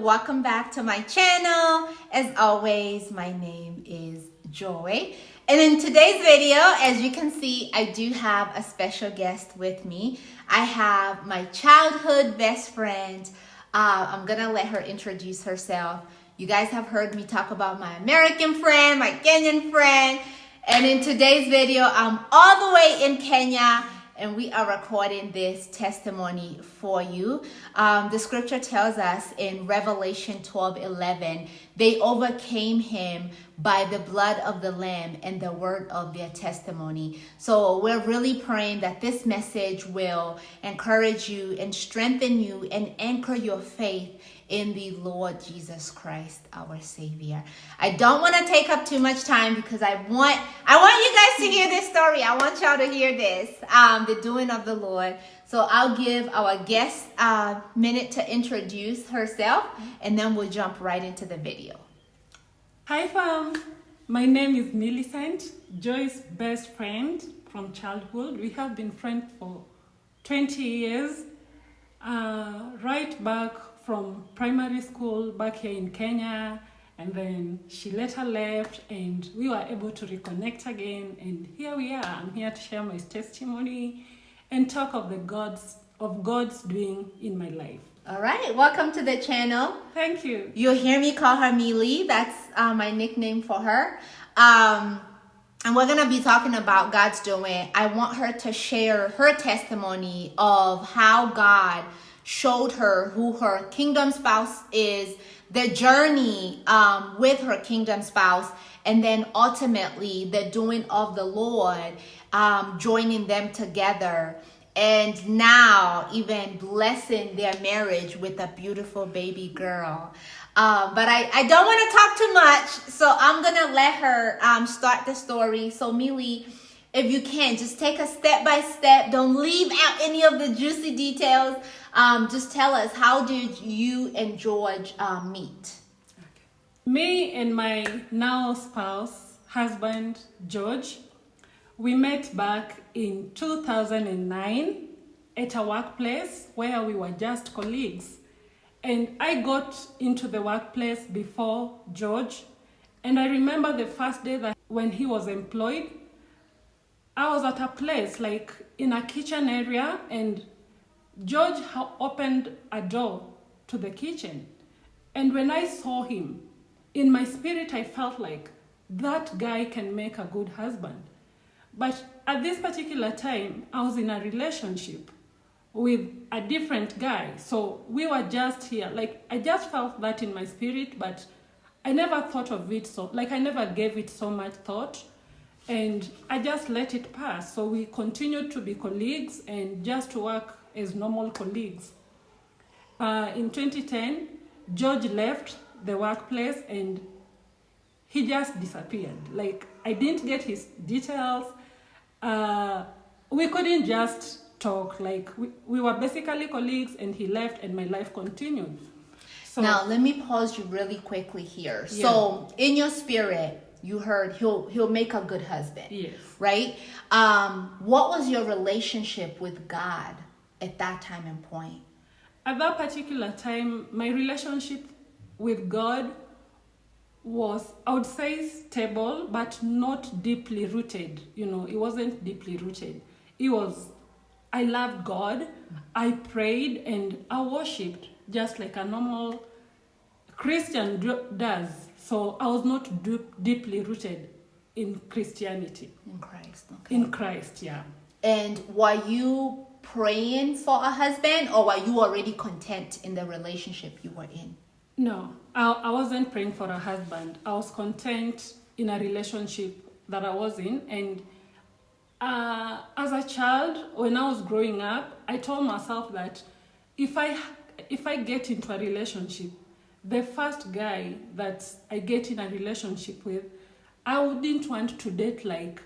welcome back to my channel. As always, my name is Joy. And in today's video, as you can see, I do have a special guest with me. I have my childhood best friend. I'm gonna let her introduce herself. You guys have heard me talk about my American friend, my Kenyan friend. And in today's video, I'm all the way in Kenya, and we are recording this testimony for you. The scripture tells us in Revelation 12:11, they overcame him by the blood of the Lamb and the word of their testimony. So we're really praying that this message will encourage you and strengthen you and anchor your faith in the Lord Jesus Christ, our Savior. I don't want to take up too much time because I want you guys to hear this story. I want y'all to hear this, the doing of the Lord. So I'll give our guest a minute to introduce herself, and then we'll jump right into the video. Hi fam, my name is Millicent, Joy's best friend from childhood. We have been friends for 20 years, right back from primary school back here in Kenya, and then she later left and we were able to reconnect again, and here we are. I'm here to share my testimony and talk of God's doing in my life. All right, welcome to the channel. Thank you. You'll hear me call her Millie. That's my nickname for her. And we're going to be talking about God's doing. I want her to share her testimony of how God showed her who her kingdom spouse is, the journey with her kingdom spouse, and then ultimately the doing of the Lord, joining them together, and now even blessing their marriage with a beautiful baby girl. But I don't want to talk too much, so I'm going to let her start the story. So Millie, if you can, just take us step by step. Don't leave out any of the juicy details. Just tell us, how did you and George meet? Me and my now spouse, husband, George, we met back in 2009 at a workplace where we were just colleagues. And I got into the workplace before George. And I remember the first day that when he was employed, I was at a place like in a kitchen area, and George opened a door to the kitchen. And when I saw him, in my spirit, I felt like that guy can make a good husband. But at this particular time, I was in a relationship with a different guy. So we were just here. Like, I just felt that in my spirit, but I never thought of it I never gave it so much thought. And I just let it pass. So we continued to be colleagues and just to work as normal colleagues. In 2010, George left the workplace and he just disappeared. Like, I didn't get his details. We couldn't just talk. Like, we were basically colleagues, and he left and my life continued. So now, let me pause you really quickly here. Yeah. So in your spirit, you heard he'll make a good husband. Yes. Right? What was your relationship with God at that time and point? At that particular time, my relationship with God was, I would say, stable, but not deeply rooted. You know, it wasn't deeply rooted. It was, I loved God, I prayed, and I worshipped just like a normal Christian does. So I was not deeply rooted in Christianity. In Christ. Okay. In Christ, yeah. And were you praying for a husband, or were you already content in the relationship you were in? No, I wasn't praying for a husband. I was content in a relationship that I was in. And as a child, when I was growing up, I told myself that if I get into a relationship, the first guy that I get in a relationship with, I wouldn't want to date like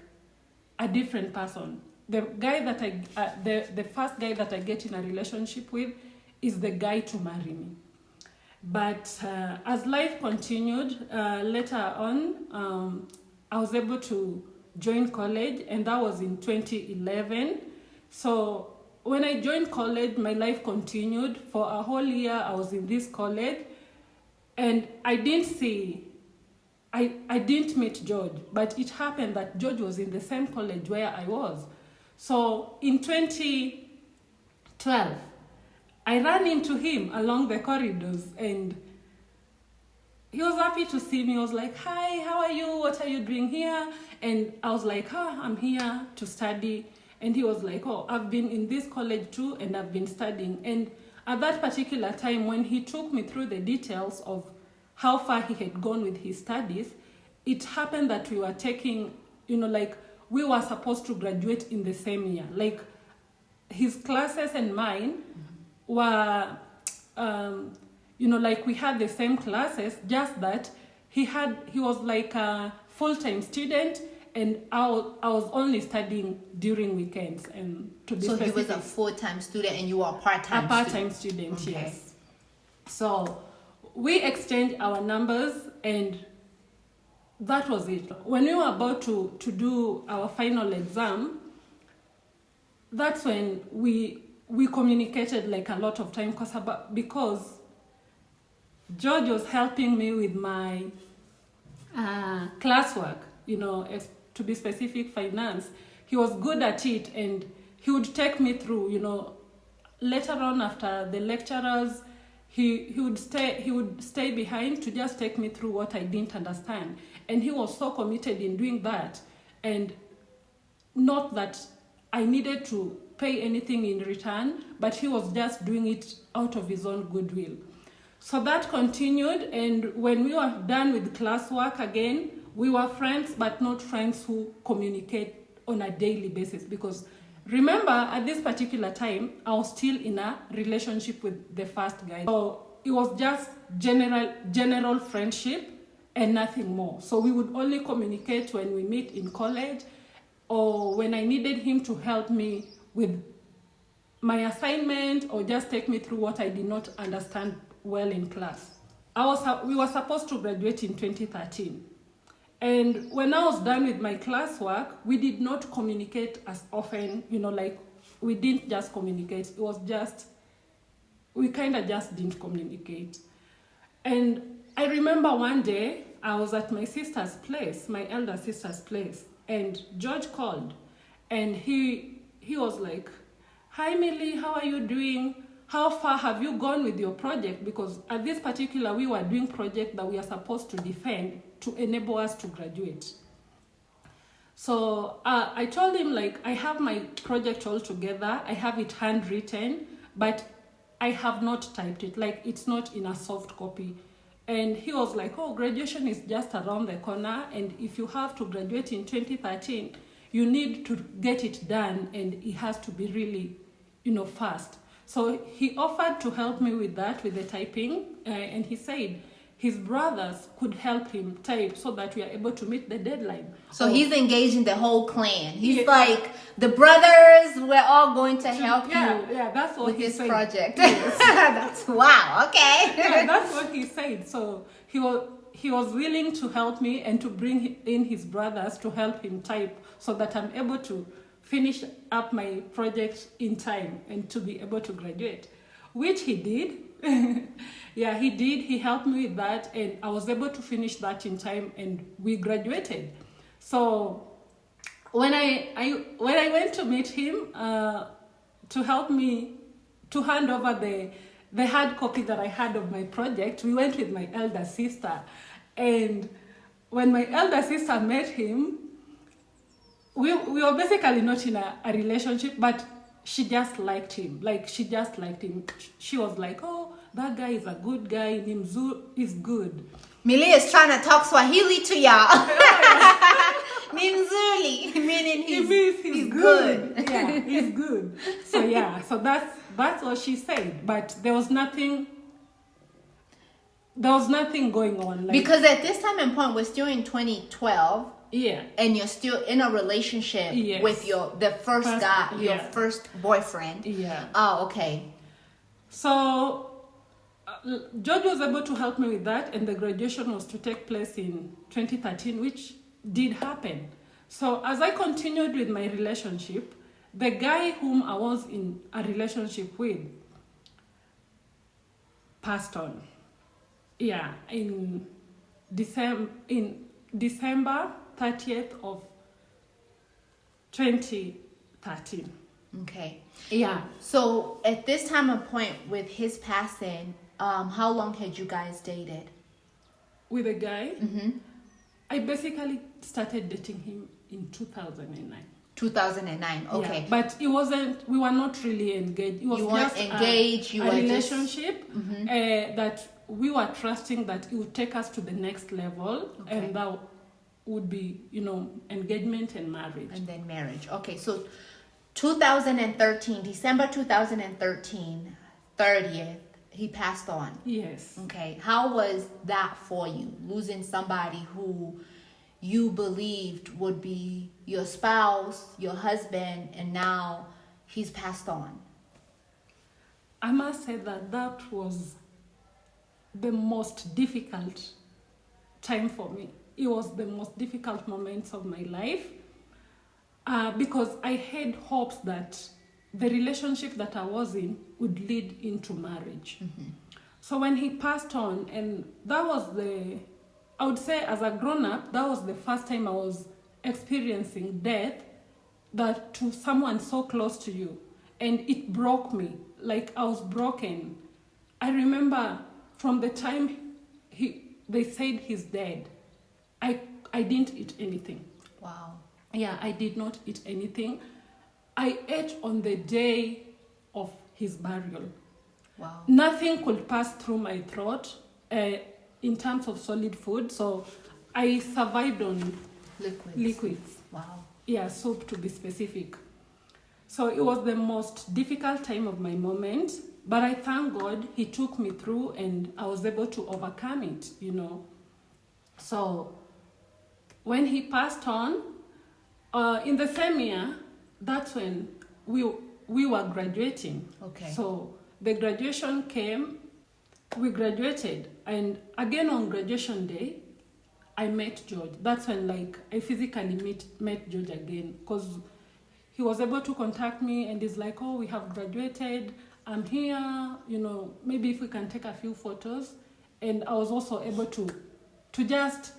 a different person. The guy that the first guy that I get in a relationship with is the guy to marry me. But as life continued, later on, I was able to join college, and that was in 2011. So when I joined college, my life continued. For a whole year, I was in this college. And I didn't meet George, but it happened that George was in the same college where I was. So in 2012, I ran into him along the corridors, and he was happy to see me. He was like, "Hi, how are you? What are you doing here?" And I was like, "I'm here to study." And he was like, "Oh, I've been in this college too, and I've been studying." And at that particular time, when he took me through the details of how far he had gone with his studies, it happened that we were taking, like, we were supposed to graduate in the same year. Like, his classes and mine were, like, we had the same classes, just that he was like a full-time student, and I was only studying during weekends. And to be specific, he was a full-time student and you were a part-time student? A part-time student, okay. Yes. So we exchanged our numbers, and that was it. When we were about to do our final exam, that's when we communicated like a lot of time, because George was helping me with my classwork, to be specific, finance. He was good at it, and he would take me through, later on after the lecturers, he would stay behind to just take me through what I didn't understand. And he was so committed in doing that, and not that I needed to pay anything in return, but he was just doing it out of his own goodwill. So that continued, and when we were done with classwork again, we were friends, but not friends who communicate on a daily basis. Because remember, at this particular time, I was still in a relationship with the first guy. So it was just general friendship and nothing more. So we would only communicate when we meet in college, or when I needed him to help me with my assignment, or just take me through what I did not understand well in class. We were supposed to graduate in 2013. And when I was done with my classwork, we did not communicate as often, like, we didn't just communicate. It was just, we kind of just didn't communicate. And I remember one day, I was at my sister's place, my elder sister's place, and George called, and he was like, "Hi, Millie, how are you doing? How far have you gone with your project?" Because at this particular, we were doing project that we are supposed to defend to enable us to graduate. So I told him, like, I have my project all together. I have it handwritten, but I have not typed it. Like, it's not in a soft copy. And he was like, "Oh, graduation is just around the corner. And if you have to graduate in 2013, you need to get it done. And it has to be really, fast." So he offered to help me with that, with the typing. And he said his brothers could help him type so that we are able to meet the deadline. So he's engaging the whole clan. He's like, the brothers, we're all going to help you that's what with he this said. project. Yes. That's wow. Okay. Yeah, that's what he said. So he was willing to help me and to bring in his brothers to help him type, so that I'm able to finish up my project in time and to be able to graduate, which he did. Yeah, he did. He helped me with that, and I was able to finish that in time, and we graduated. So when I went to meet him to help me to hand over the hard copy that I had of my project, we went with my elder sister. And when my elder sister met him, we were basically not in a relationship, but she just liked him. Like, she just liked him. She was like, "Oh, that guy is a good guy. Nimzu is good." Millie is trying to talk Swahili to y'all. Nimzuli, meaning he's good. Yeah, he's good. So that's what she said. But there was nothing going on. Like, because at this time and point, we're still in 2012. Yeah. And you're still in a relationship with the first guy, your first boyfriend. Yeah. Oh, okay. So George was able to help me with that, and the graduation was to take place in 2013, which did happen. So as I continued with my relationship, the guy whom I was in a relationship with passed on. Yeah, in December 30th of 2013. Okay. Yeah, So at this time of point with his passing, how long had you guys dated? with a guy. Mm-hmm. I basically started dating him in 2009. 2009. Okay. Yeah, but it wasn't. We were not really engaged. It was You weren't just engaged. You a were just. relationship that we were trusting that it would take us to the next level, Okay. and that would be, engagement and marriage. And then marriage. Okay, so 2013, December 2013, 30th, he passed on. Yes. Okay, how was that for you? Losing somebody who you believed would be your spouse, your husband, and now he's passed on. I must say that was the most difficult time for me. It was the most difficult moments of my life because I had hopes that the relationship that I was in would lead into marriage. Mm-hmm. So when he passed on, and that was I would say as a grown-up, that was the first time I was experiencing death that to someone so close to you. And it broke me, like I was broken. I remember from the time they said he's dead, I didn't eat anything. Wow. Yeah, I did not eat anything. I ate on the day of his burial. Wow. Nothing could pass through my throat in terms of solid food, so I survived on liquids. Wow. Yeah, soup to be specific. So it was the most difficult time of my moment, but I thank God he took me through and I was able to overcome it, So when he passed on, in the same year, that's when we were graduating. Okay. So the graduation came, we graduated, and again on graduation day, I met George. That's when I physically met George again, because he was able to contact me and he's like, oh, we have graduated, I'm here, maybe if we can take a few photos. And I was also able to just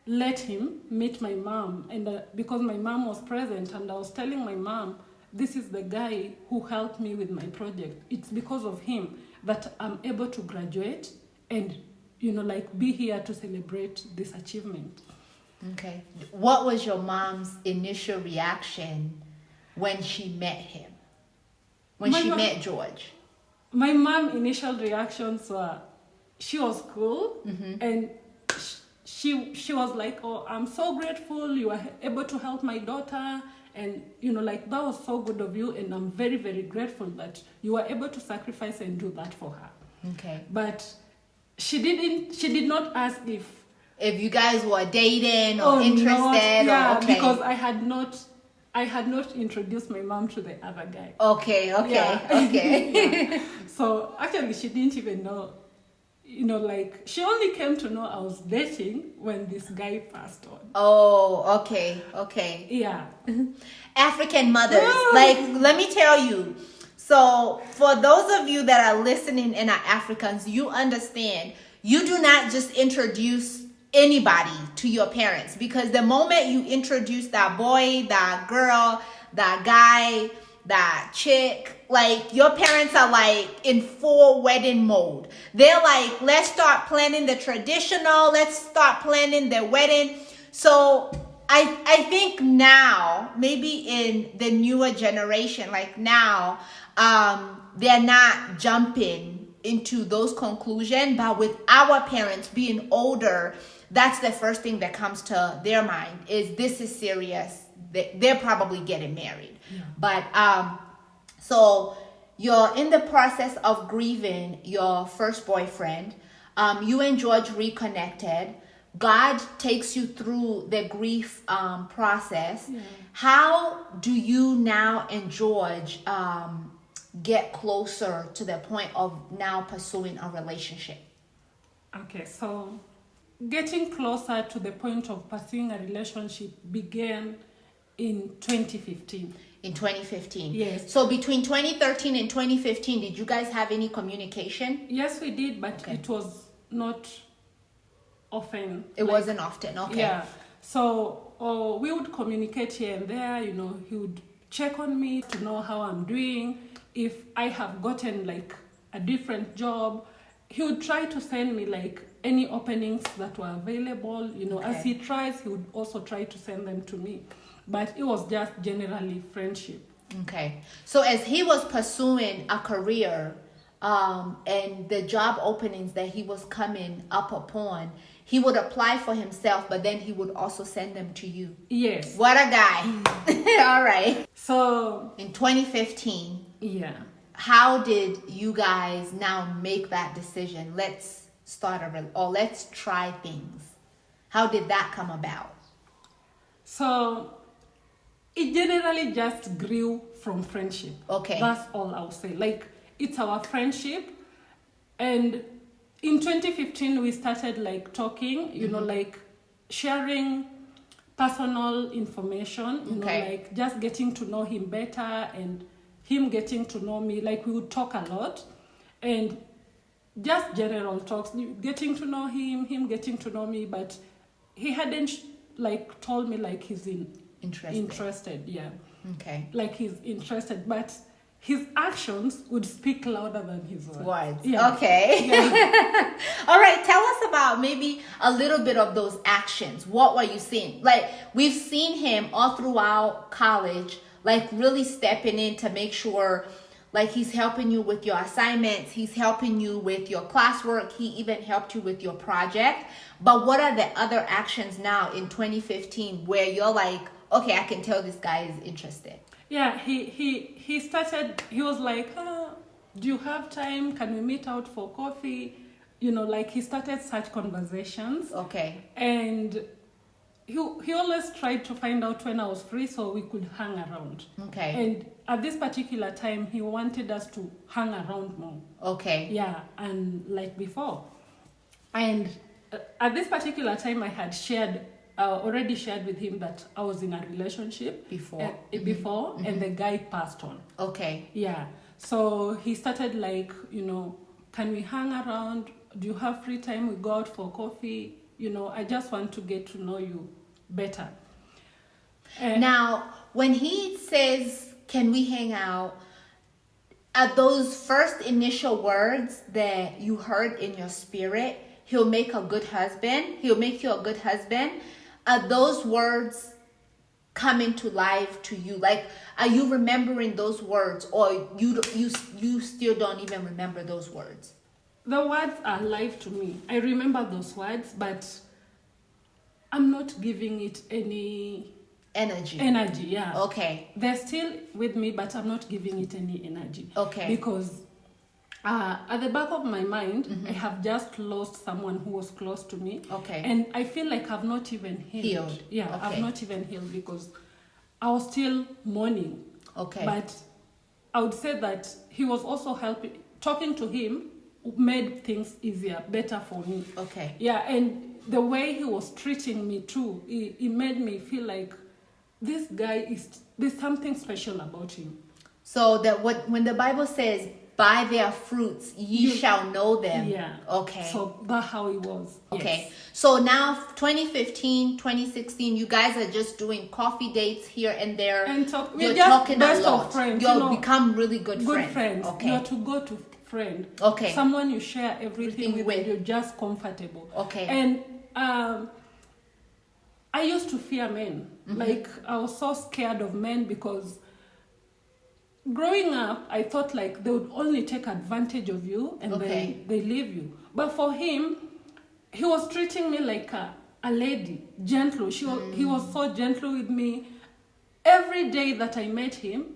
let him meet my mom, and because my mom was present, and I was telling my mom, this is the guy who helped me with my project. It's because of him that I'm able to graduate and be here to celebrate this achievement. Okay. What was your mom's initial reaction when she met him? When she met George? My mom's initial reactions were, she was cool, and she was like, oh, I'm so grateful you were able to help my daughter, and that was so good of you, and I'm very, very grateful that you were able to sacrifice and do that for her. Okay. But she did not ask if you guys were dating or interested. Yeah, okay. Because I had not introduced my mom to the other guy. Okay. Yeah. Yeah. So actually she didn't even know, she only came to know I was dating when this guy passed on. Oh, okay. Yeah. African mothers, let me tell you. So for those of you that are listening and are Africans, you understand, you do not just introduce anybody to your parents, because the moment you introduce that boy, that girl, that guy, that chick, your parents are in full wedding mode. They're let's start planning the traditional, let's start planning the wedding. So I think now, maybe in the newer generation, now, they're not jumping into those conclusions, but with our parents being older, that's the first thing that comes to their mind is this is serious. They're probably getting married. Yeah. But so you're in the process of grieving your first boyfriend. You and George reconnected. God takes you through the grief process. Yeah. How do you now and George get closer to the point of now pursuing a relationship? Okay, so getting closer to the point of pursuing a relationship began in 2015. In 2015? Yes. So between 2013 and 2015, did you guys have any communication? Yes, we did, but it was not often. It wasn't often. Okay. Yeah. So we would communicate here and there. You know, he would check on me to know how I'm doing. If I have gotten like a different job, he would try to send me like any openings that were available. You know, as he tries, he would also try to send them to me. But it was just generally friendship. Okay. So as he was pursuing a career, and the job openings that he was coming up upon, he would apply for himself, but then he would also send them to you. Yes. What a guy. All right. So in 2015, yeah. how did you guys now make that decision? Let's start let's try things. How did that come about? So it generally just grew from friendship. Okay. That's all I'll say. Like, it's our friendship. And in 2015, we started like talking, you know, like sharing personal information, you know, like just getting to know him better and him getting to know me. Like, we would talk a lot and just general talks, getting to know him getting to know me. But he hadn't like told me like he's interested. Yeah. Okay. Like he's interested, but his actions would speak louder than his words. Yeah. Okay. Yeah. All right. Tell us about maybe a little bit of those actions. What were you seeing? Like, we've seen him all throughout college, like really stepping in to make sure, like, he's helping you with your assignments. He's helping you with your classwork. He even helped you with your project. But what are the other actions now in 2015 where you're like, okay, I can tell this guy is interested? Yeah, he started, he was like, do you have time? Can we meet out for coffee? You know, like he started such conversations. Okay. And he always tried to find out when I was free so we could hang around. Okay. And at this particular time, he wanted us to hang around more. Okay. Yeah, and like before. And at this particular time, I had already shared with him that I was in a relationship before, and the guy passed on. Okay. Yeah. So he started like, you know, can we hang around? Do you have free time? We go out for coffee. You know, I just want to get to know you better. Now, when he says, can we hang out? Are those first initial words that you heard in your spirit, he'll make a good husband, he'll make you a good husband? Are those words coming to life to you? Like, are you remembering those words, or you still don't even remember those words? The words are alive to me. I remember those words, but I'm not giving it any energy. Yeah. Okay. They're still with me, but I'm not giving it any energy. Okay. Because at the back of my mind, I have just lost someone who was close to me. Okay. And I feel like I've not even healed. Yeah, okay. I've not even healed because I was still mourning. Okay. But I would say that he was also helping. Talking to him made things easier, better for me. Okay. Yeah, and the way he was treating me too, it made me feel like this guy there's something special about him. So that when the Bible says, by their fruits ye shall know them. Yeah. Okay. So that's how it was. Okay. Yes. So now 2015, 2016, you guys are just doing coffee dates here and there. And you're talking a lot. Of friends, You'll become really good friends. Okay. You're to go to friend. Okay. Someone you share everything with. You're just comfortable. Okay. And I used to fear men. Like, I was so scared of men because growing up, I thought like they would only take advantage of you and then they leave you. But for him, he was treating me like a lady, gentle. He was so gentle with me. Every day that I met him,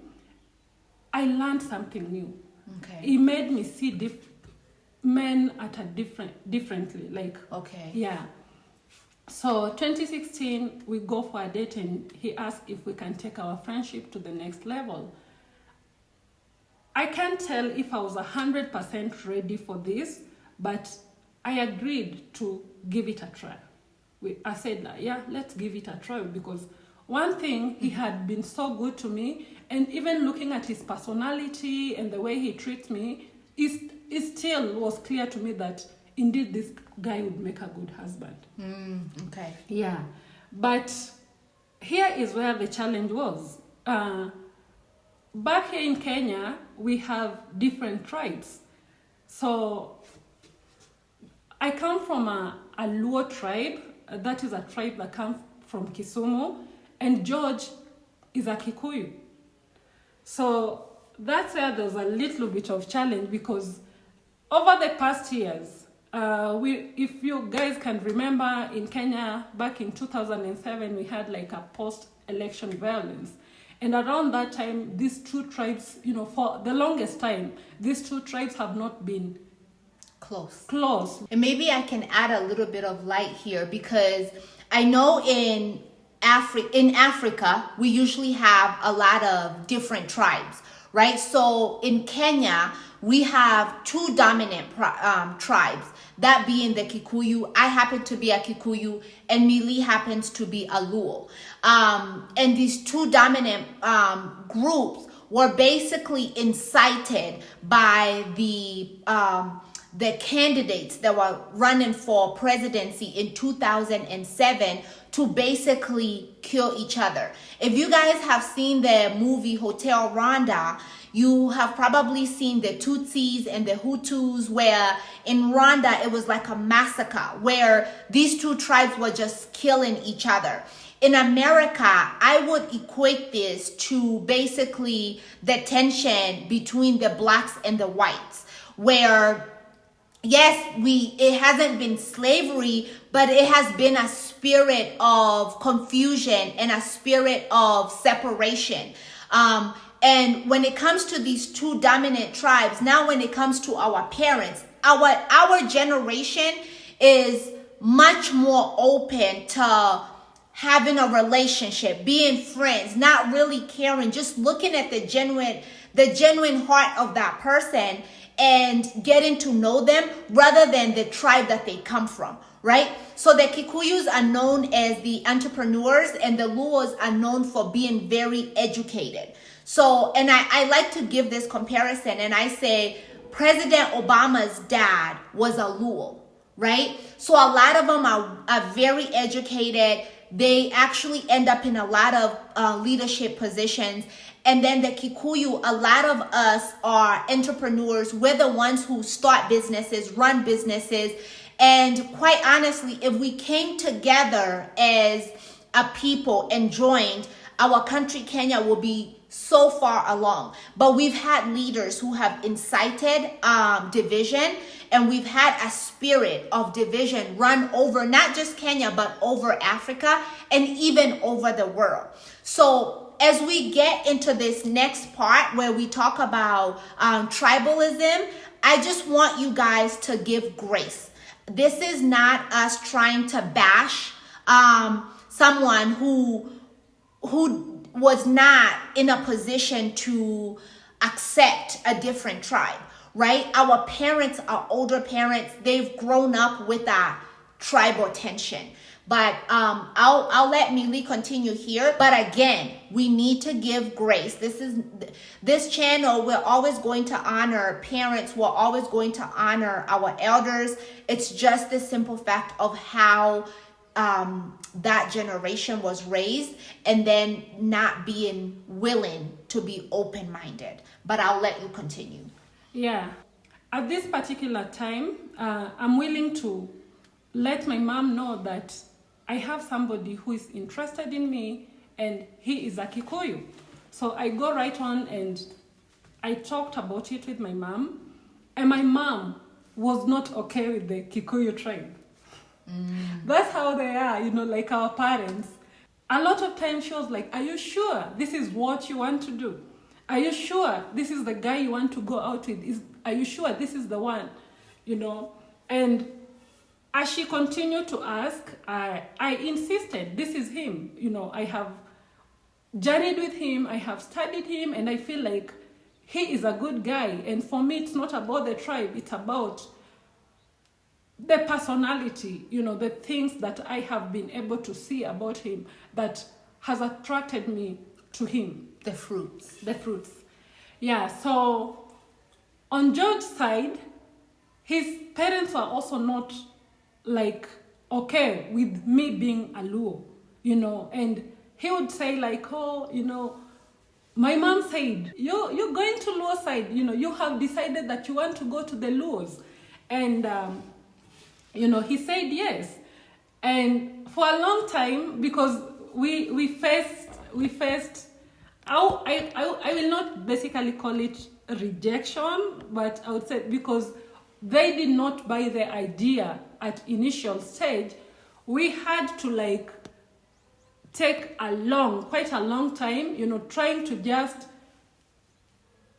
I learned something new. Okay. He made me see men at a differently. Like, okay. Yeah. So 2016, we go for a date and he asked if we can take our friendship to the next level. I can't tell if I was 100% ready for this, but I agreed to give it a try. I said, yeah, let's give it a try, because one thing, he had been so good to me, and even looking at his personality and the way he treats me, it still was clear to me that indeed this guy would make a good husband. Okay. Yeah. But here is where the challenge was. Back here in Kenya, we have different tribes. So I come from a Luo tribe. That is a tribe that comes from Kisumu. And George is a Kikuyu. So that's where there's a little bit of challenge, because over the past years, if you guys can remember, in Kenya back in 2007, we had like a post-election violence. And around that time, these two tribes, for the longest time, these two tribes have not been close. And maybe I can add a little bit of light here, because I know in Africa, we usually have a lot of different tribes, right? So in Kenya, we have two dominant tribes, that being the Kikuyu. I happen to be a Kikuyu, and Mili happens to be a Luo. And these two dominant groups were basically incited by the candidates that were running for presidency in 2007 to basically kill each other. If you guys have seen the movie Hotel Rwanda, you have probably seen the Tutsis and the Hutus, where in Rwanda it was like a massacre where these two tribes were just killing each other. In America, I would equate this to basically the tension between the blacks and the whites, where yes, it hasn't been slavery, but it has been a spirit of confusion and a spirit of separation. And when it comes to these two dominant tribes, now when it comes to our parents, our generation is much more open to having a relationship, being friends, not really caring, just looking at the genuine heart of that person and getting to know them rather than the tribe that they come from, right? So the Kikuyus are known as the entrepreneurs, and the Luos are known for being very educated. So, and I like to give this comparison, and I say President Obama's dad was a Luo, right? So a lot of them are very educated. They actually end up in a lot of leadership positions. And then the Kikuyu, a lot of us are entrepreneurs. We're the ones who start businesses, run businesses. And quite honestly, if we came together as a people and joined, our country, Kenya, will be so far along. But we've had leaders who have incited division, and we've had a spirit of division run over not just Kenya, but over Africa and even over the world. So as we get into this next part where we talk about tribalism, I just want you guys to give grace. This is not us trying to bash someone who was not in a position to accept a different tribe, right? Our parents, our older parents, they've grown up with that tribal tension. But I'll let Mili continue here. But again, we need to give grace. This channel, we're always going to honor parents. We're always going to honor our elders. It's just the simple fact of how that generation was raised, and then not being willing to be open-minded. But I'll let you continue. Yeah. At this particular time, I'm willing to let my mom know that I have somebody who is interested in me, and he is a Kikuyu. So I go right on and I talked about it with my mom, and my mom was not okay with the Kikuyu tribe. That's how they are, like our parents. A lot of times she was like, are you sure this is what you want to do? Are you sure this is the guy you want to go out with? Are you sure this is the one? And as she continued to ask, I insisted, this is him. I have journeyed with him, I have studied him, and I feel like he is a good guy. And for me, it's not about the tribe, it's about the personality, the things that I have been able to see about him that has attracted me to him. The fruits. Yeah, so on George's side, his parents were also not like okay with me being a Luo, and he would say like, oh, my mom said, you're going to Luo side, you have decided that you want to go to the Luos. And, he said yes. And for a long time, because we faced, I will not basically call it rejection, but I would say because they did not buy the idea at initial stage, we had to like take quite a long time, trying to just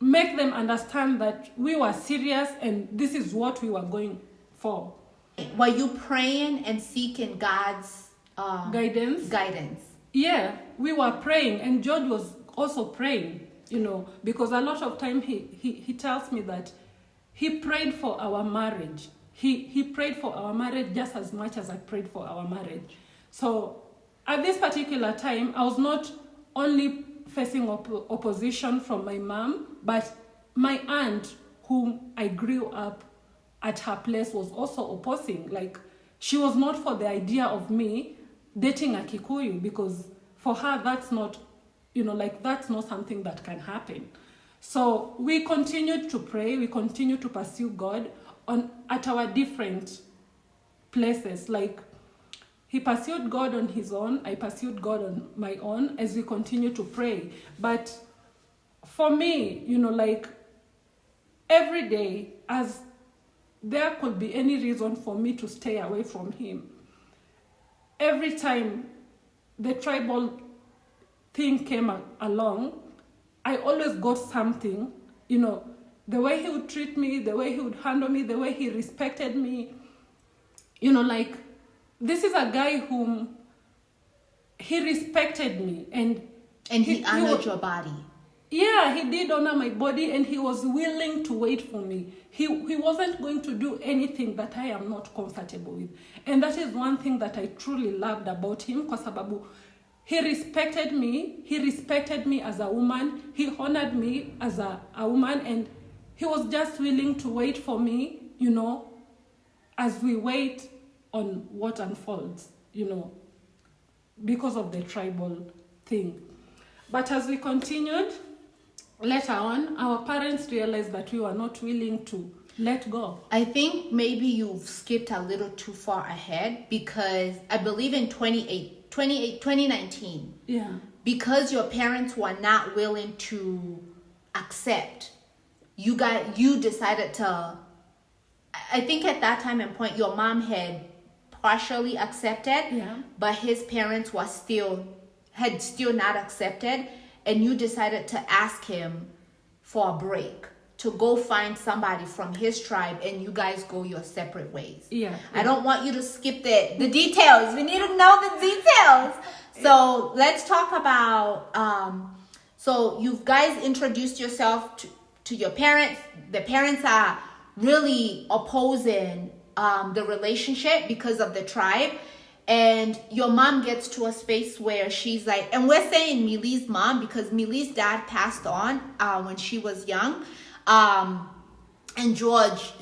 make them understand that we were serious and this is what we were going for. Were you praying and seeking God's Guidance. Yeah, we were praying, and George was also praying, because a lot of time he tells me that he prayed for our marriage. He prayed for our marriage just as much as I prayed for our marriage. So at this particular time, I was not only facing opposition from my mom, but my aunt, whom I grew up at her place, was also opposing. Like, she was not for the idea of me dating a Kikuyu, because for her, that's not, that's not something that can happen. So we continued to pray, we continued to pursue God at our different places. Like, he pursued God on his own, I pursued God on my own as we continue to pray. But for me, every day, as there could be any reason for me to stay away from him, every time the tribal thing came along, I always got something, the way he would treat me, the way he would handle me, the way he respected me, this is a guy whom he respected me, and he honored your body. Yeah, he did honor my body, and he was willing to wait for me. He wasn't going to do anything that I am not comfortable with. And that is one thing that I truly loved about him, kwa sababu he respected me as a woman, he honored me as a woman, and he was just willing to wait for me, as we wait on what unfolds, because of the tribal thing. But as we continued, later on, our parents realized that we were not willing to let go. I think maybe you've skipped a little too far ahead, because I believe in 2019, yeah, because your parents were not willing to accept, you decided to, I think at that time and point, your mom had partially accepted, yeah, but his parents had still not accepted, and you decided to ask him for a break, to go find somebody from his tribe, and you guys go your separate ways. Yeah. I don't want you to skip the details. We need to know the details. So let's talk about, so you guys introduced yourself to your parents. The parents are really opposing the relationship because of the tribe. And your mom gets to a space where she's like, and we're saying Mili's mom because Mili's dad passed on when she was young. And George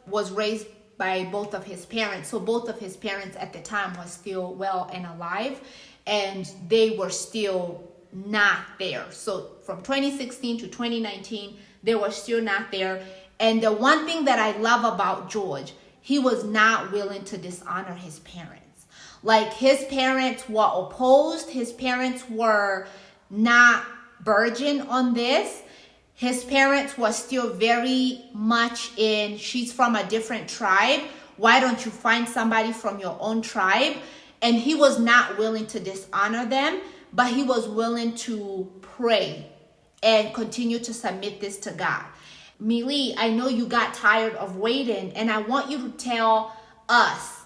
was raised by both of his parents. So both of his parents at the time were still well and alive, and they were still not there. So from 2016 to 2019, they were still not there. And the one thing that I love about George, he was not willing to dishonor his parents. Like, his parents were opposed. His parents were not virgin on this. His parents were still very much in, she's from a different tribe. Why don't you find somebody from your own tribe? And he was not willing to dishonor them, but he was willing to pray and continue to submit this to God. Mili, I know you got tired of waiting, and I want you to tell us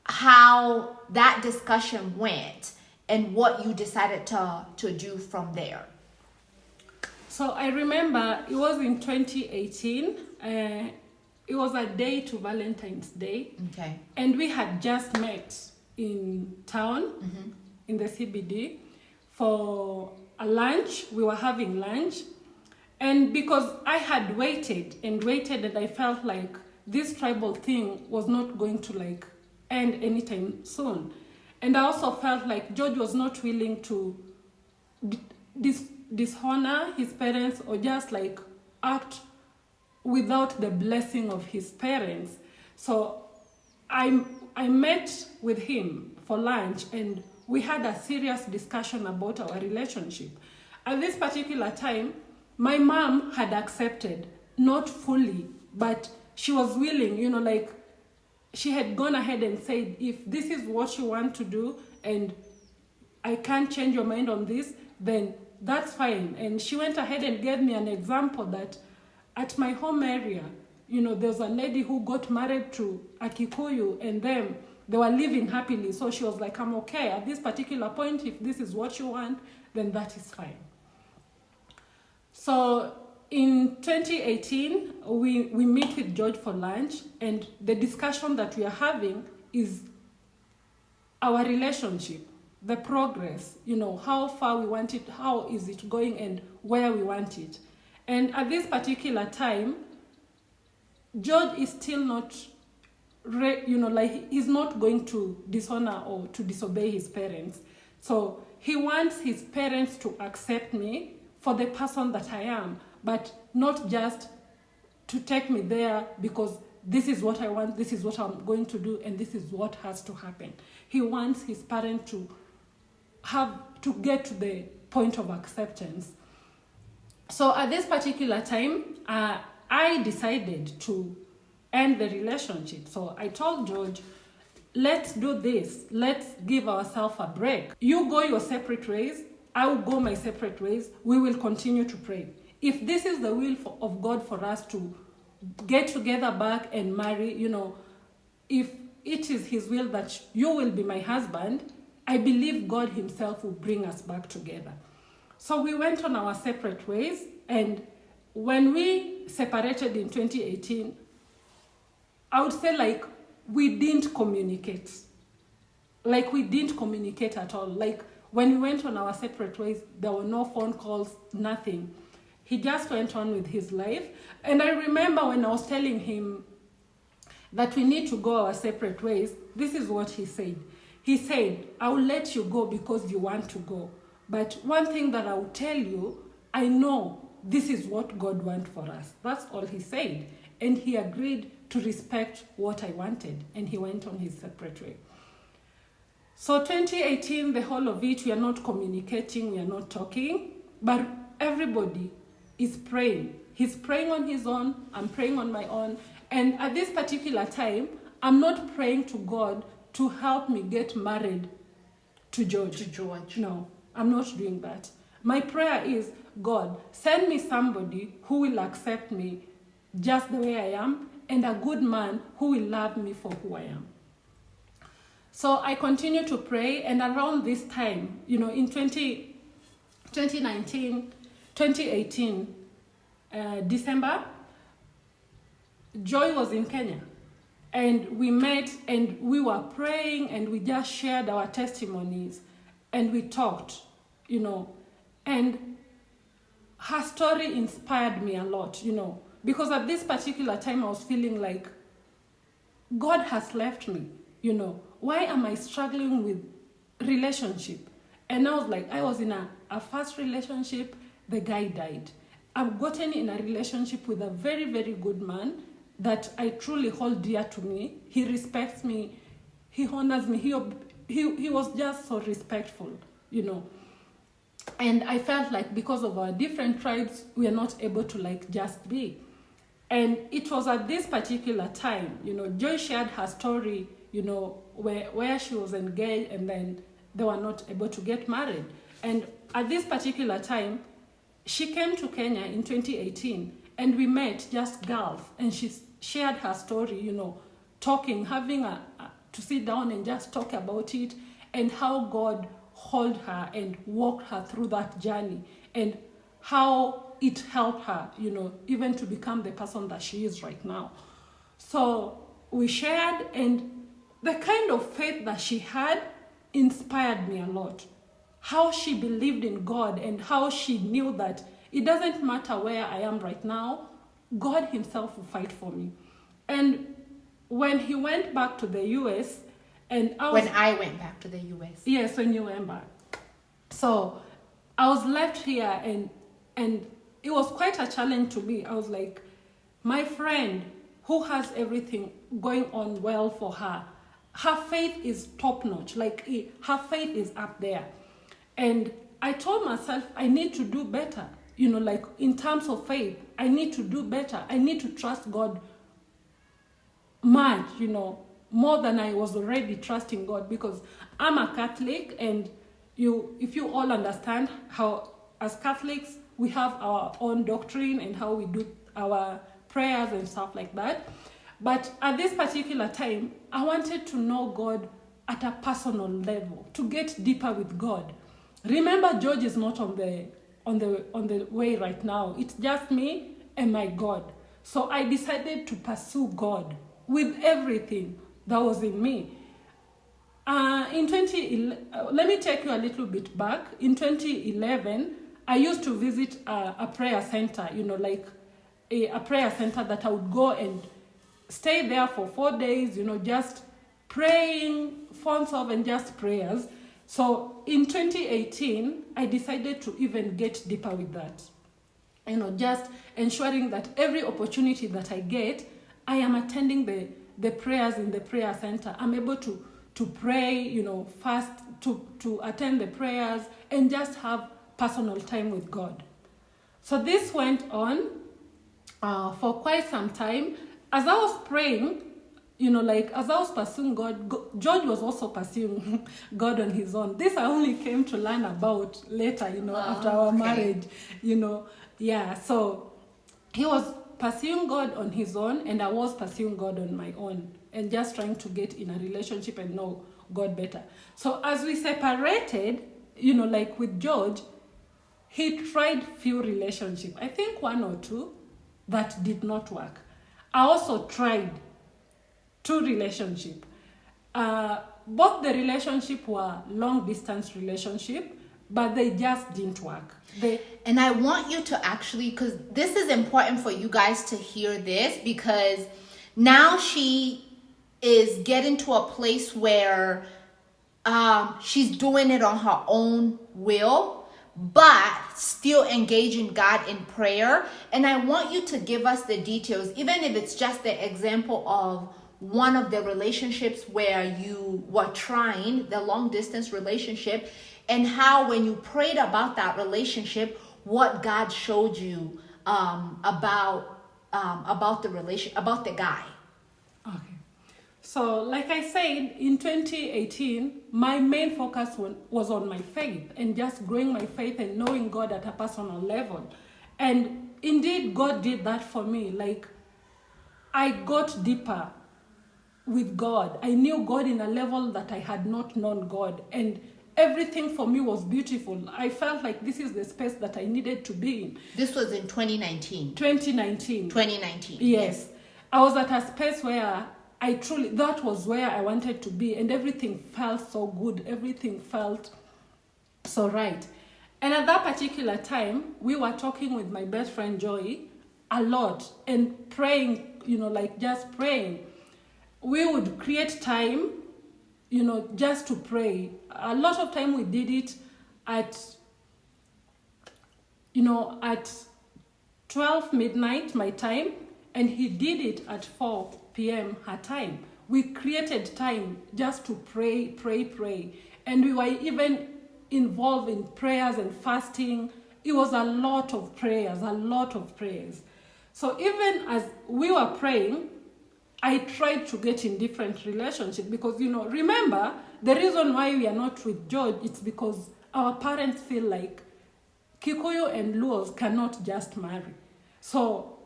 how that discussion went and what you decided to do from there. So I remember it was in 2018. It was a day to Valentine's Day. Okay. And we had just met in town, in the CBD, for a lunch. We were having lunch. And because I had waited and I felt like this tribal thing was not going to like end anytime soon. And I also felt like George was not willing to dishonor his parents or just like act without the blessing of his parents. So I met with him for lunch and we had a serious discussion about our relationship. At this particular time, my mom had accepted, not fully, but she was willing, you know, like she had gone ahead and said, if this is what you want to do and I can't change your mind on this, then that's fine. And she went ahead and gave me an example that at my home area, you know, there's a lady who got married to a Kikuyu and then they were living happily. So she was like, I'm okay at this particular point. If this is what you want, then that is fine. So in 2018, we meet with George for lunch, and the discussion that we are having is our relationship, the progress, you know, how far we want it, how is it going, and where we want it. And at this particular time, George is still not, he's not going to dishonor or to disobey his parents. So he wants his parents to accept me for the person that I am, but not just to take me there because this is what I want, this is what I'm going to do, and this is what has to happen. He wants his parents to get to the point of acceptance. So at this particular time, I decided to end the relationship. So I told George, let's do this. Let's give ourselves a break. You go your separate ways. I will go my separate ways. We will continue to pray. If this is the will of God for us to get together back and marry, you know, if it is his will that you will be my husband, I believe God himself will bring us back together. So we went on our separate ways, and when we separated in 2018, I would say like we didn't communicate. Like we didn't communicate at all. Like when we went on our separate ways, there were no phone calls, nothing. He just went on with his life. And I remember when I was telling him that we need to go our separate ways, this is what he said. He said, I will let you go because you want to go. But one thing that I will tell you, I know this is what God wants for us. That's all he said. And he agreed to respect what I wanted. And he went on his separate way. So 2018, the whole of it, we are not communicating, we are not talking, but everybody is praying. He's praying on his own, I'm praying on my own. And at this particular time, I'm not praying to God to help me get married to George. No, I'm not doing that. My prayer is, God, send me somebody who will accept me just the way I am, and a good man who will love me for who I am. So I continue to pray, and around this time, you know, in 2018, December, Joy was in Kenya. And we met and we were praying and we just shared our testimonies and we talked, you know. And her story inspired me a lot, you know, because at this particular time I was feeling like God has left me, you know. Why am I struggling with relationship? And I was like, I was in a first relationship, the guy died. I've gotten in a relationship with a very, very good man that I truly hold dear to me. He respects me. He honors me. He was just so respectful, you know. And I felt like because of our different tribes, we are not able to like just be. And it was at this particular time, you know, Joy shared her story, you know, where she was engaged and then they were not able to get married. And at this particular time, she came to Kenya in 2018 and we met just girls and she shared her story, you know, talking, having to sit down and just talk about it and how God held her and walked her through that journey and how it helped her, you know, even to become the person that she is right now. So we shared, and the kind of faith that she had inspired me a lot. How she believed in God and how she knew that it doesn't matter where I am right now, God himself will fight for me. And when he went back to the US, and when I went back to the US. Yes, when you went back. So I was left here, and it was quite a challenge to me. I was like, my friend who has everything going on well for her, her faith is top notch. Like her faith is up there. And I told myself I need to do better. You know, like in terms of faith, I need to do better. I need to trust God much, you know, more than I was already trusting God, because I'm a Catholic, and if you all understand how as Catholics we have our own doctrine and how we do our prayers and stuff like that. But at this particular time, I wanted to know God at a personal level, to get deeper with God. Remember, George is not on the way right now. It's just me and my God. So I decided to pursue God with everything that was in me. Let me take you a little bit back. In 2011, I used to visit a prayer center, you know, like a prayer center that I would go and stay there for 4 days, you know, just praying, phones off, and just prayers. So in 2018, I decided to even get deeper with that. You know, just ensuring that every opportunity that I get, I am attending the prayers in the prayer center. I'm able to pray, you know, fast, to attend the prayers, and just have personal time with God. So this went on for quite some time. As I was praying, you know, like as I was pursuing God, George was also pursuing God on his own. This I only came to learn about later, you know, after our marriage, you know. Yeah, so he was pursuing God on his own, and I was pursuing God on my own, and just trying to get in a relationship and know God better. So as we separated, you know, like with George, he tried few relationships. I think 1 or 2 that did not work. I also tried 2 relationships. Both the relationship were long distance relationship, but they just didn't work. And I want you to actually, because this is important for you guys to hear this, because now she is getting to a place where she's doing it on her own will, but still engaging God in prayer. And I want you to give us the details, even if it's just the example of one of the relationships where you were trying, the long distance relationship, and how when you prayed about that relationship, what God showed you about the guy. Okay. So like I said, in 2018, my main focus was on my faith, and just growing my faith and knowing God at a personal level. And indeed, God did that for me. Like, I got deeper with God. I knew God in a level that I had not known God. And everything for me was beautiful. I felt like this is the space that I needed to be in. This was in 2019. 2019. 2019. Yes. I was at a space where that was where I wanted to be, and everything felt so good. Everything felt so right. And at that particular time, we were talking with my best friend Joy a lot and praying, you know, like just praying. We would create time, you know, just to pray. A lot of time we did it at 12 midnight my time, and he did it at 4 p.m. her time. We created time just to pray. And we were even involved in prayers and fasting. It was a lot of prayers. So even as we were praying, I tried to get in different relationships, because, you know, remember, the reason why we are not with George, it's because our parents feel like Kikuyu and Luos cannot just marry. So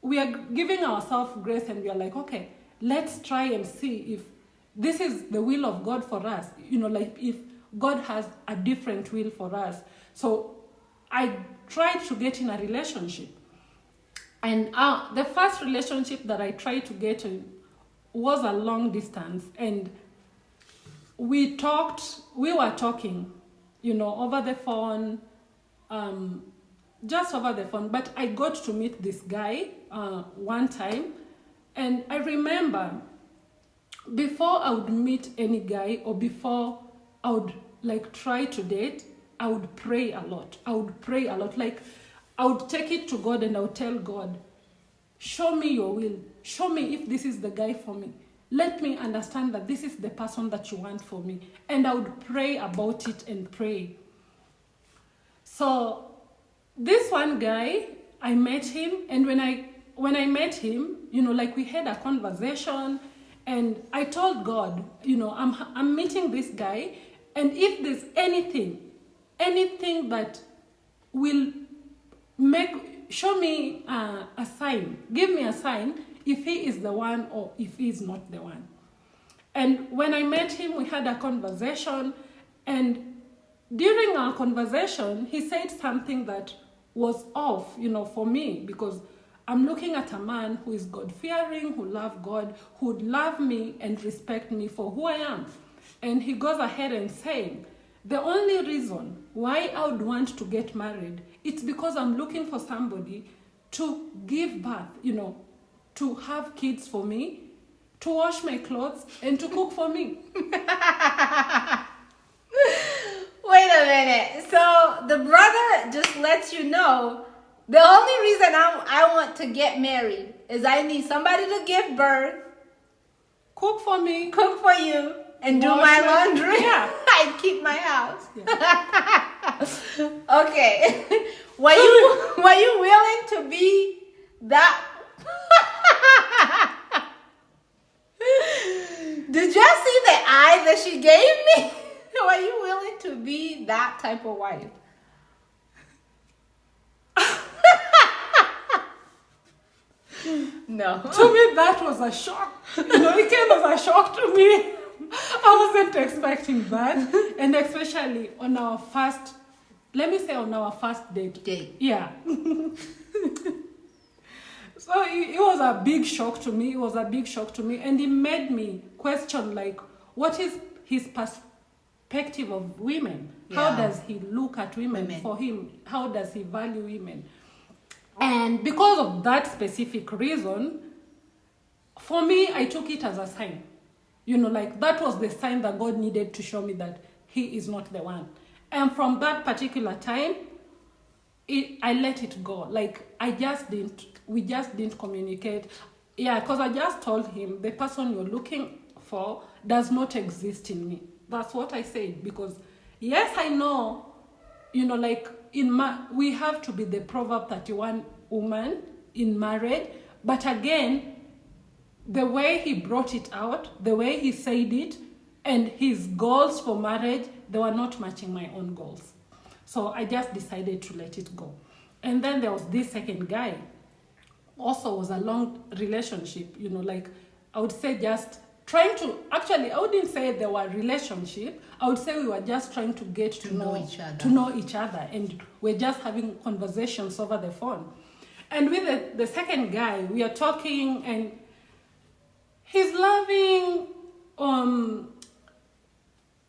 we are giving ourselves grace, and we are like, okay, let's try and see if this is the will of God for us. You know, like if God has a different will for us. So I tried to get in a relationship. And the first relationship that I tried to get in was a long distance. And we were talking, you know, over the phone, just over the phone. But I got to meet this guy one time, And I remember before I would meet any guy or before I would like try to date, I would pray a lot. I would pray a lot. Like I would take it to God and I would tell God, show me your will. Show me if this is the guy for me. Let me understand that this is the person that you want for me. And I would pray about it and pray. So this one guy, I met him, and when I met him, you know, like we had a conversation, and I told God, you know, I'm meeting this guy, and if there's anything that will show me a sign, give me a sign if he is the one or if he is not the one. And when I met him, we had a conversation, and during our conversation, he said something that was off, you know, for me, because I'm looking at a man who is God-fearing, who loves God, who would love me and respect me for who I am. And he goes ahead and saying, the only reason why I would want to get married, it's because I'm looking for somebody to give birth, you know, to have kids for me, to wash my clothes, and to cook for me. Wait a minute. So the brother just lets you know the only reason I want to get married is I need somebody to give birth, Cook for me. cook for you, and do Wash my my- laundry. Yeah. And keep my house. Yeah. Okay. Were you willing to be that? Did y'all see the eye that she gave me? Were you willing to be that type of wife? No. To me, that was a shock. You know, it came as a shock to me. I wasn't expecting that. And especially on our first, let me say on our first date. Date. Yeah. So it was a big shock to me. It was a big shock to me. And it made me question, like, what is his perspective of women? How Yeah. does he look at women? Women. For him? How does he value women? And because of that specific reason, for me, I took it as a sign. You know, like that was the sign that God needed to show me that he is not the one. And from that particular time, I let it go. Like we just didn't communicate. Yeah, because I just told him the person you're looking for does not exist in me. That's what I said. Because yes, I know, you know, like we have to be the Proverb 31 woman in marriage. But again, the way he brought it out, the way he said it, and his goals for marriage, they were not matching my own goals. So I just decided to let it go. And then there was this second guy. Also was a long relationship, you know, like I would say just trying to, actually I wouldn't say they were relationship. I would say we were just trying to get to know each other. To know each other. And we're just having conversations over the phone. And with the second guy, we are talking and he's loving,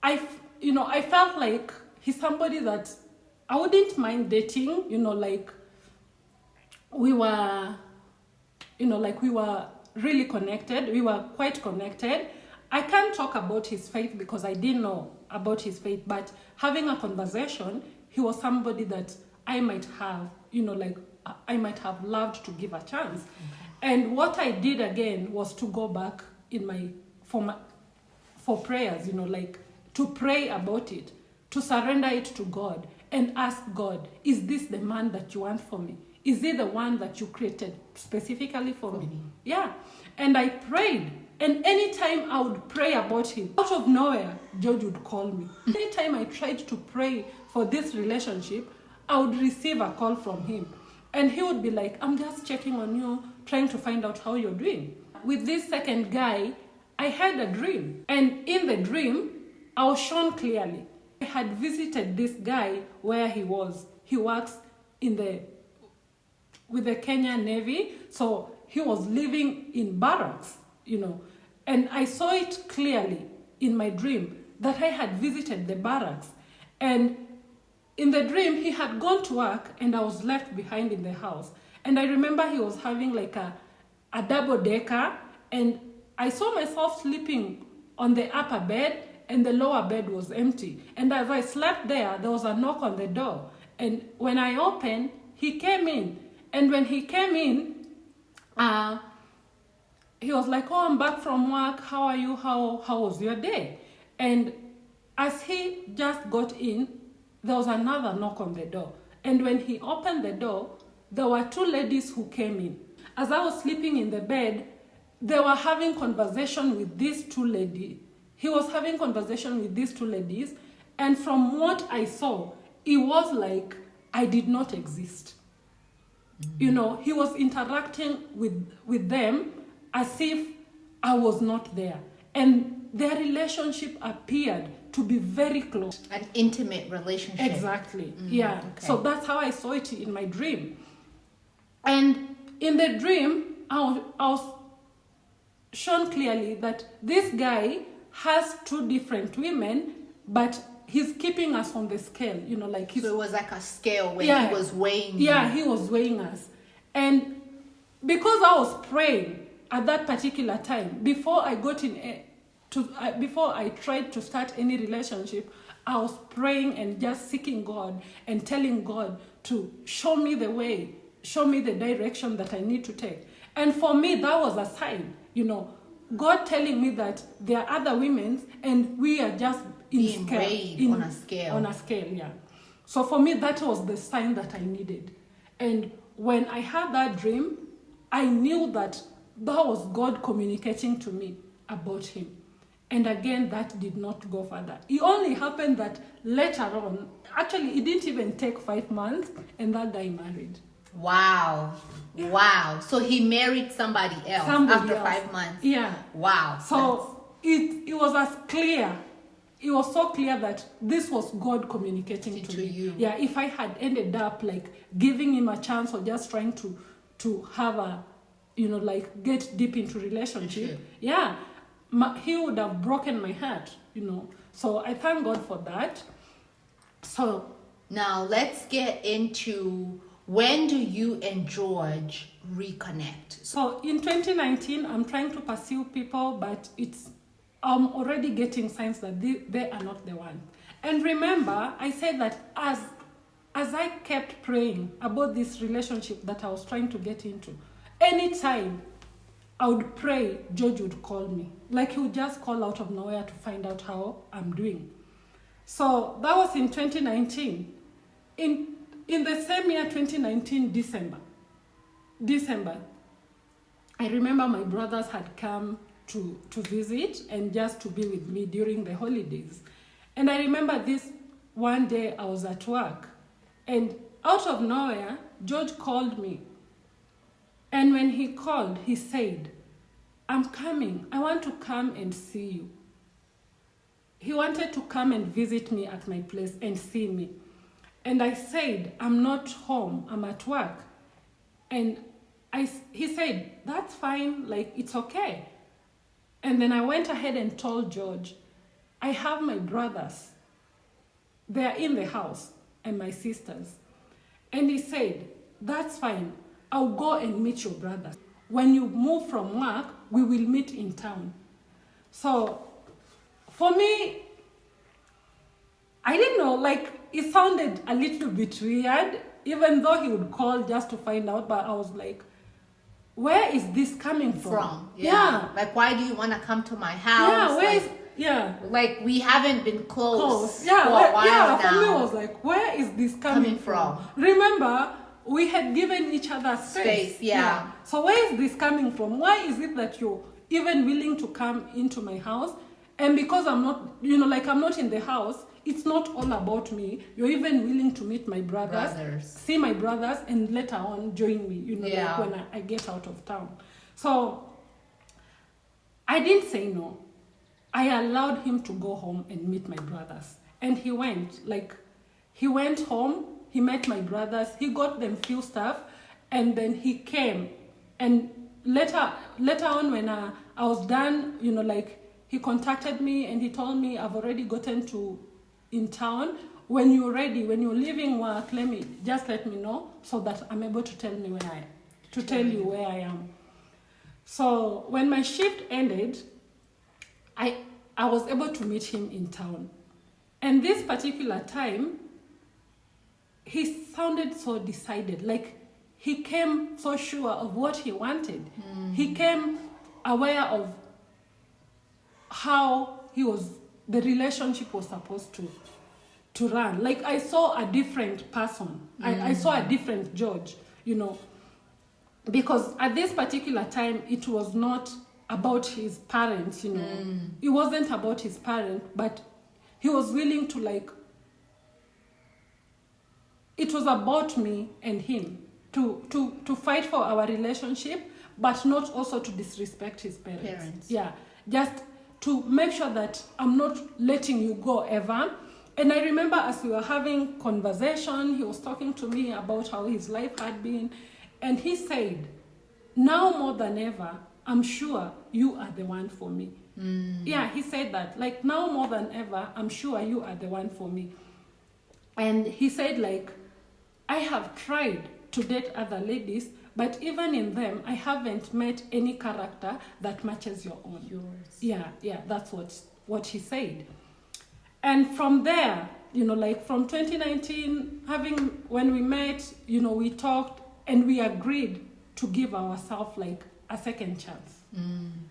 I felt like he's somebody that I wouldn't mind dating, you know, like we were really connected. We were quite connected. I can't talk about his faith because I didn't know about his faith, but having a conversation, he was somebody that I might have, you know, like I might have loved to give a chance. Okay. And what I did again was to go back for prayers, you know, like to pray about it, to surrender it to God and ask God, is this the man that you want for me? Is it the one that you created specifically for me? Yeah. And I prayed. And anytime I would pray about him, out of nowhere, George would call me. Anytime I tried to pray for this relationship, I would receive a call from him. And he would be like, I'm just checking on you, trying to find out how you're doing. With this second guy, I had a dream. And in the dream, I was shown clearly. I had visited this guy where he was. He works with the Kenya Navy. So he was living in barracks, you know. And I saw it clearly in my dream that I had visited the barracks. And in the dream, he had gone to work and I was left behind in the house. And I remember he was having like a double decker, and I saw myself sleeping on the upper bed, and the lower bed was empty. And as I slept there was a knock on the door. And when I opened, he came in. And when he came in, he was like, "Oh, I'm back from work. How are you? How was your day?" And as he just got in, there was another knock on the door. And when he opened the door, there were two ladies who came in. As I was sleeping in the bed, they were having conversation with these two ladies. He was having conversation with these two ladies. And from what I saw, it was like I did not exist. You know, he was interacting with them as if I was not there. And their relationship appeared to be very close. An intimate relationship. Exactly. Yeah. Okay. So that's how I saw it in my dream. And in the dream, I was shown clearly that this guy has two different women, but he's keeping us on the scale, you know, like he's... So it was like a scale where he was weighing Yeah, you. he was weighing us. And because I was praying at that particular time, before I got in before I tried to start any relationship, I was praying and just seeking God and telling God to show me the way, show me the direction that I need to take. And for me, that was a sign, you know, God telling me that there are other women and we are just being weighed on a scale. On a scale, yeah. So for me, that was the sign that I needed. And when I had that dream, I knew that that was God communicating to me about him. And again, that did not go further. It only happened that later on, actually, it didn't even take 5 months, and that guy married. Wow. Wow. So he married somebody else after 5 months. Yeah. Wow. So it was as clear. It was so clear that this was God communicating to me. You. Yeah, if I had ended up like giving him a chance or just trying to have a, you know, like get deep into relationship, yeah, he would have broken my heart, you know. So I thank God for that. So now let's get into, when do you and George reconnect? So in 2019, I'm trying to pursue people, but I'm already getting signs that they are not the one. And remember, I said that as I kept praying about this relationship that I was trying to get into, anytime I would pray, George would call me. Like he would just call out of nowhere to find out how I'm doing. So that was in 2019. In the same year, 2019, December, I remember my brothers had come to visit and just to be with me during the holidays. And I remember this one day I was at work, and out of nowhere, George called me. And when he called, he said, "I'm coming. I want to come and see you." He wanted to come and visit me at my place and see me. And I said, "I'm not home. I'm at work." And he said, "That's fine. Like, it's okay." And then I went ahead and told George, "I have my brothers. They're in the house, and my sisters." And he said, "That's fine. I'll go and meet your brothers. When you move from work, we will meet in town." So for me, I didn't know, like, it sounded a little bit weird, even though he would call just to find out, but I was like, where is this coming from? Yeah. Like, why do you want to come to my house? Like, we haven't been close for a while now. For me, I was like, where is this coming from? Remember, we had given each other space. Yeah. So where is this coming from? Why is it that you're even willing to come into my house? And because I'm not, you know, like I'm not in the house, it's not all about me. You're even willing to meet my brothers. See my brothers, and later on join me, you know, like when I get out of town. So I didn't say no. I allowed him to go home and meet my brothers. And he went home, he met my brothers, he got them few stuff, and then he came. And later on when I was done, you know, like he contacted me and he told me, "I've already gotten in town. When you're ready, when you're leaving work, let me know so that I'm able to tell you where I am." So when my shift ended, I was able to meet him in town. And this particular time, he sounded so decided. Like, he came so sure of what he wanted. He came aware of how the relationship was supposed to run. Like, I saw a different person. I saw a different George, because at this particular time, it was not about his parents, It wasn't about his parents, but he was willing to, like, it was about me and him to fight for our relationship, but not also to disrespect his parents. Yeah, just to make sure that I'm not letting you go ever. And I remember as we were having conversation, he was talking to me about how his life had been, and he said, now more than ever, I'm sure you are the one for me. Yeah, he said that, like, now more than ever, I'm sure you are the one for me. And he said, like, I have tried to date other ladies, but even in them, I haven't met any character that matches your own. Yours. Yeah, that's what he said. And from there, like from 2019, when we met, we talked and we agreed to give ourselves like a second chance.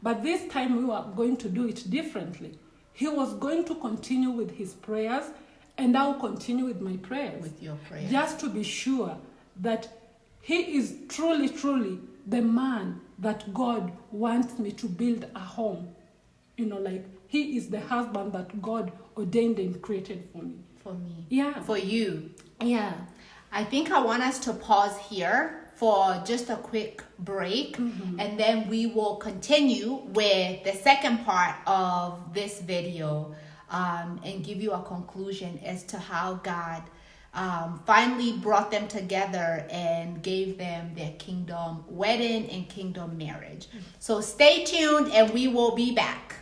But this time we were going to do it differently. He was going to continue with his prayers, and I'll continue with my prayers. With your prayers. Just to be sure that he is truly, truly the man that God wants me to build a home. Like, he is the husband that God ordained and created for me. For me. Yeah. For you. Yeah. I think I want us to pause here for just a quick break, and then we will continue with the second part of this video, and give you a conclusion as to how God finally brought them together and gave them their kingdom wedding and kingdom marriage. So stay tuned and we will be back.